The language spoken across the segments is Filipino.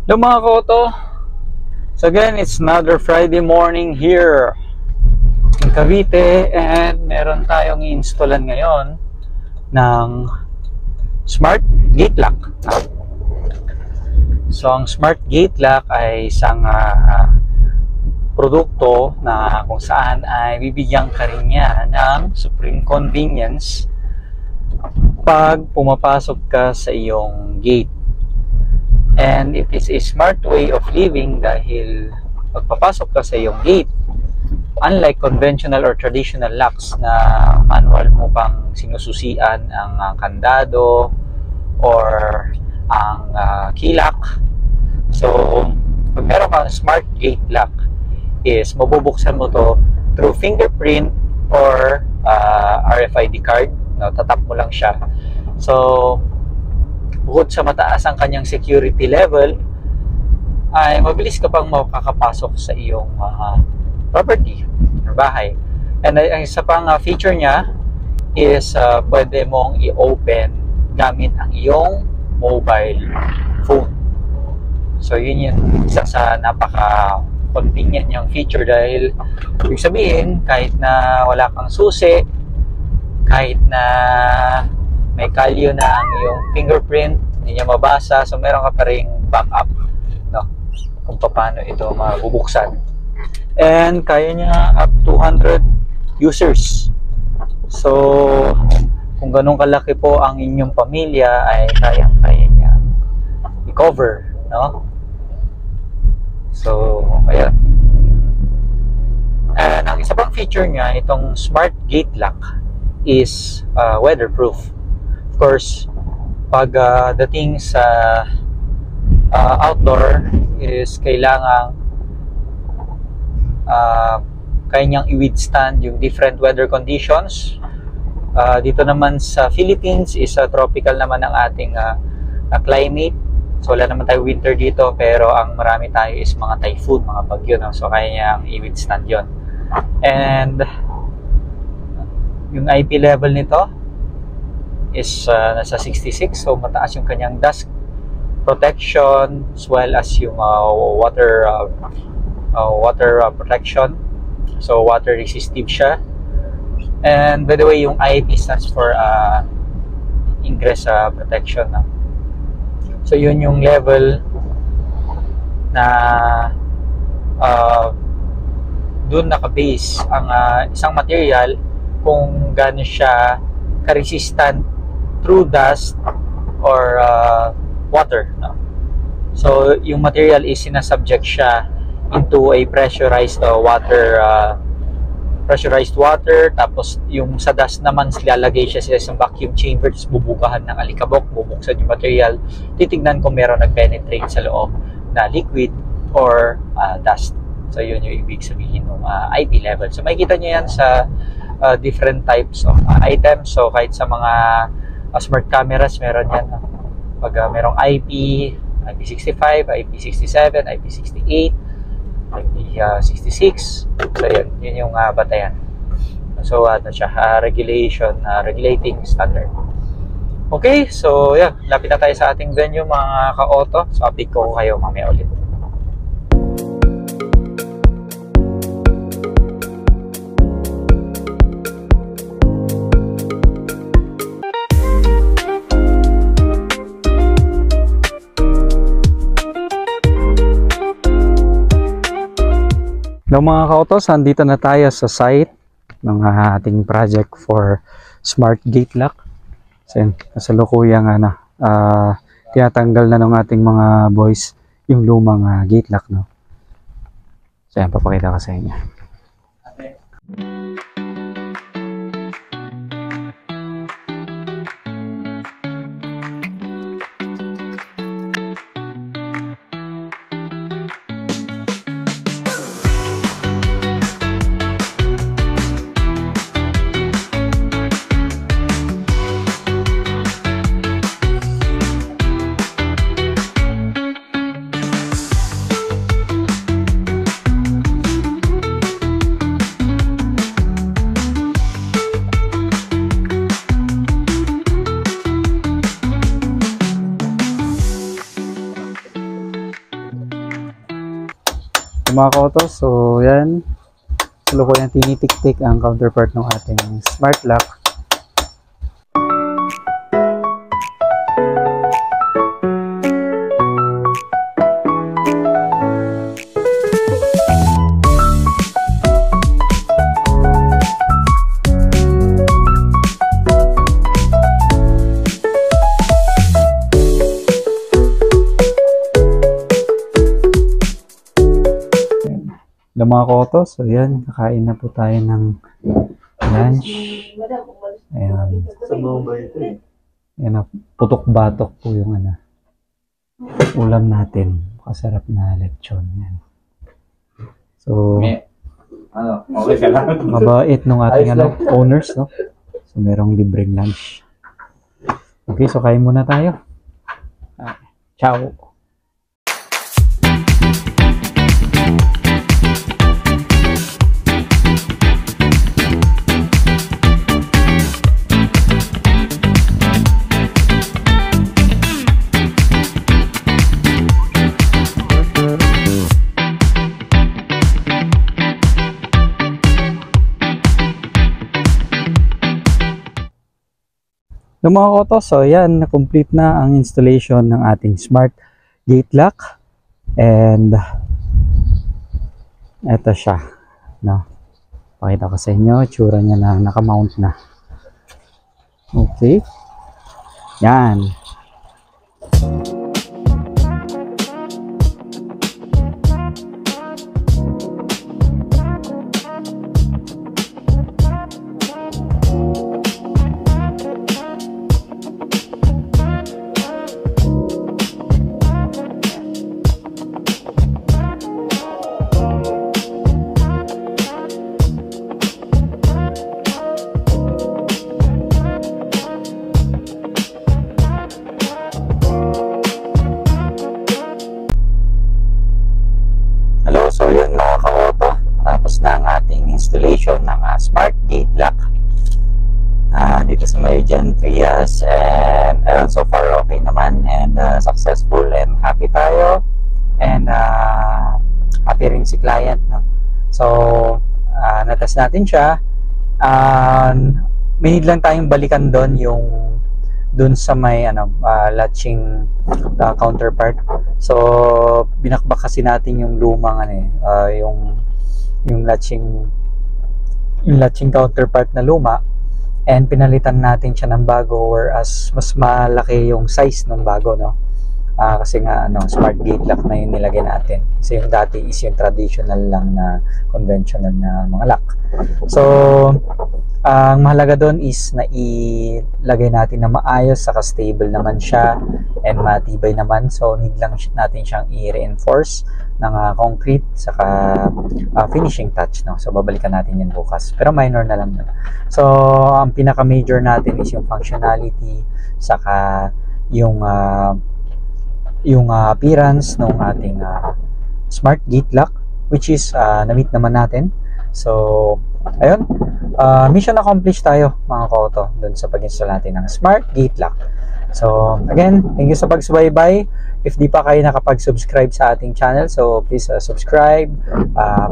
Hello mga koto. So again, it's another Friday morning here in Cavite and meron tayong i-installan ngayon ng Smart Gate Lock. So ang Smart Gate Lock ay isang produkto na kung saan ay bibigyan ka rin niya ng supreme convenience pag pumapasok ka sa iyong gate. And it is a smart way of living dahil pagpapasok ka sa iyong gate, unlike conventional or traditional locks na manual mo pang sinususian ang kandado or ang key lock. So, pag meron kang smart gate lock is mabubuksan mo to through fingerprint or RFID card. No, tatap mo lang siya. So, bukod sa mataas ang kanyang security level, ay mabilis ka pang makakapasok sa iyong property or bahay. And ang isa pang feature niya is pwede mong i-open gamit ang iyong mobile phone. So yun yung isa sa napaka-convenient niyang feature dahil ibig sabihin kahit na wala kang susi, kahit na may kalyo na ang iyong fingerprint, hindi niya mabasa, so meron ka pa ring backup, no, kung paano ito mabubuksan. And kaya niya up to 100 users. So kung ganun kalaki po ang inyong pamilya ay kaya niya i-cover, no? So ayan. And ang isa pang feature niya, itong Smart Gate Lock is weatherproof. Of course, pag dating sa outdoor is kailangang kaya niyang i-withstand yung different weather conditions. Dito naman sa Philippines is tropical naman ang ating climate. So wala naman tayo winter dito, pero ang marami tayo is mga typhoon, mga bagyo, no? So kaya niyang i-withstand yon. And yung IP level nito is nasa 66, so mataas yung kanyang dust protection as well as yung water protection, so water resistive siya. And by the way, yung IP stands for ingress protection, no? So yun yung level na dun naka-base ang isang material kung gaano siya ka-resistant through dust or water, no? So yung material is sinasubject siya into a pressurized water, tapos yung sa dust naman lalagay siya sa isang vacuum chamber, tapos bubugahan ng alikabok, bubuksan yung material, titignan kung meron nag-penetrate sa loob na liquid or dust. So yun yung ibig sabihin ng IP level. So makikita nyo yan sa different types of items. So kahit sa mga smart cameras meron yan. Pag merong IP65, IP67, IP68, IP66, so yun yung batayan. So ano siya, regulating standard. Okay, so yeah, lapit na tayo sa ating venue mga ka-auto. So update ko kayo mamaya ulit. Hello mga ka-autos, andito na tayo sa site ng ating project for Smart Gate Lock. So yun, kasalukuyang tinatanggal na ng ating mga boys yung lumang gate lock, no? So yan, papakita ko sa inyo. Mga ka-auto, so yan. Salukuyang tinitik-tik ang counterpart ng ating smart lock. Mga ka-auto, so yan, kakain na po tayo ng lunch. Ayan. Ayan, putok-batok po yung ulam natin. Kasarap na lechon. Yan. So, okay ka lang. mabait nung ating owners, no? So, merong libreng lunch. Okay, so kain muna tayo. Ciao! Yung mga auto, so yan, na-complete na ang installation ng ating smart gate lock. And eto siya, no? Pakita ko sa inyo, itsura niya na nakamount na. Okay. Yan. So yun mga ka-auto, tapos na ang ating installation ng smart gate lock dito sa may Jan Trias, and so far okay naman, and successful and happy tayo, and happy rin si client, no? So natest natin siya. May need lang tayong balikan doon sa may latching counterpart. So binakbak kasi natin yung lumang yung latching counterpart na luma, and pinalitan natin siya ng bago, whereas mas malaki yung size ng bago, no? Kasi nga smart gate lock na yung nilagay natin, kasi yung dati is yung traditional lang na conventional na mga lock. So ang mahalaga doon is na ilagay natin na maayos, saka stable naman siya and matibay naman. So need lang natin siyang i-reinforce ng concrete, saka finishing touch, no? So babalikan natin yan bukas, pero minor na lang. So ang pinaka major natin is yung functionality, saka yung appearance ng ating smart gate lock, which is na-meet naman natin. So ayun, mission accomplished tayo mga ka-auto dun sa pag-install natin ng smart gate lock. So again, thank you sa pagsubaybay. If di pa kayo nakapag-subscribe sa ating channel, so please subscribe,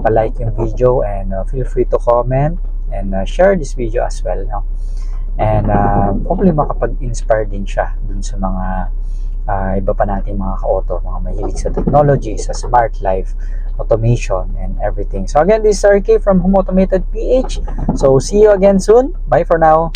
pa-like yung video, and feel free to comment and share this video as well, no? And hopefully makapag-inspire din siya dun sa mga iba pa natin mga ka-auto, mga mahilig sa technology, sa smart life, automation, and everything. So again, this is RK from Home Automated PH. So see you again soon. Bye for now.